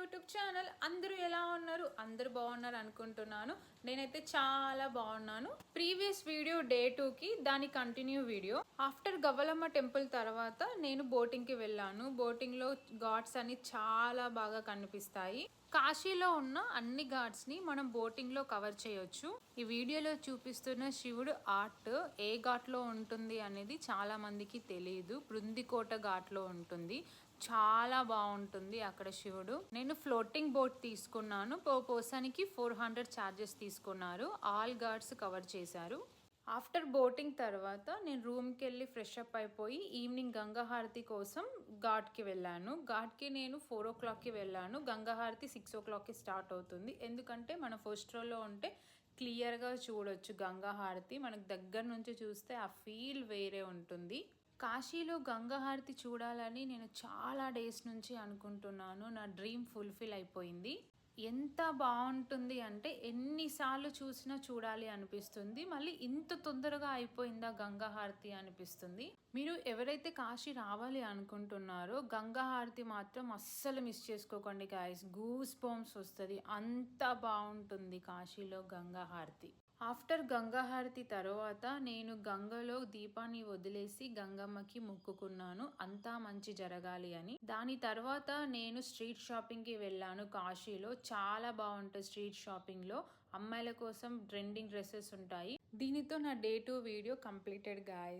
YouTube channel. అందరూ ఎలా ఉన్నారు? అందరూ బాగున్నారు అనుకుంటున్నాను. నేనైతే చాలా బాగున్నాను. ప్రీవియస్ వీడియో డే 2కి దాని continue video. After Gavvalamma temple తర్వాత నేను బోటింగ్కి వెళ్ళాను. బోటింగ్లో ఘాట్స్ అని చాలా బాగా కనిపిస్తాయి. కాశీలో ఉన్న అన్ని ఘాట్స్ని మనం బోటింగ్లో కవర్ చేయొచ్చు. ఈ వీడియోలో చూపిస్తున్న శివుడు ఆర్ట్ ఏ ఘాట్లో ఉంటుంది అనేది చాలా మందికి తెలియదు. బృందికోట ఘాట్లో ఉంటుంది. చాలా బాగుంటుంది అక్కడ శివుడు. నేను ఫ్లోటింగ్ బోట్ తీసుకున్నాను. పర్సన్కి 400 ఛార్జెస్ తీసుకున్నారు. ఆల్ ఘాట్స్ కవర్ చేశారు. ఆఫ్టర్ బోటింగ్ తర్వాత నేను రూమ్కి వెళ్ళి ఫ్రెష్ అప్ అయిపోయి ఈవినింగ్ గంగాహారతి కోసం ఘాట్కి వెళ్ళాను. ఘాట్కి నేను 4 o'clockకి వెళ్ళాను. గంగాహారతి 6 o'clockకి స్టార్ట్ అవుతుంది. ఎందుకంటే మన ఫస్ట్ రోలో ఉంటే క్లియర్గా చూడొచ్చు గంగాహారతి. మనకు దగ్గర నుంచి చూస్తే ఆ ఫీల్ వేరే ఉంటుంది. కాశీలో గంగాహారతి చూడాలని నేను చాలా డేస్ నుంచి అనుకుంటున్నాను. నా డ్రీమ్ ఫుల్ఫిల్ అయిపోయింది. ఎంత బాగుంటుంది అంటే ఎన్నిసార్లు చూసినా చూడాలి అనిపిస్తుంది. మళ్ళీ ఇంత తొందరగా అయిపోయిందా గంగాహారతి అనిపిస్తుంది. మీరు ఎవరైతే కాశీ రావాలి అనుకుంటున్నారో గంగాహారతి మాత్రం అస్సలు మిస్ చేసుకోకండి గాయస్. గూస్ బంప్స్ వస్తుంది. అంత బాగుంటుంది కాశీలో గంగాహారతి. ఆఫ్టర్ గంగాహారతి తర్వాత నేను గంగలో దీపాన్ని వదిలేసి గంగమ్మకి మొక్కుకున్నాను అంతా మంచి జరగాలి అని. దాని తర్వాత నేను స్ట్రీట్ షాపింగ్కి వెళ్ళాను. కాశీలో చాలా బాగుంటుంది. స్ట్రీట్ షాపింగ్లో అమ్మాయిల కోసం ట్రెండింగ్ డ్రెస్సెస్ ఉంటాయి. దీనితో నా డే 2 వీడియో కంప్లీటెడ్ గాయస్.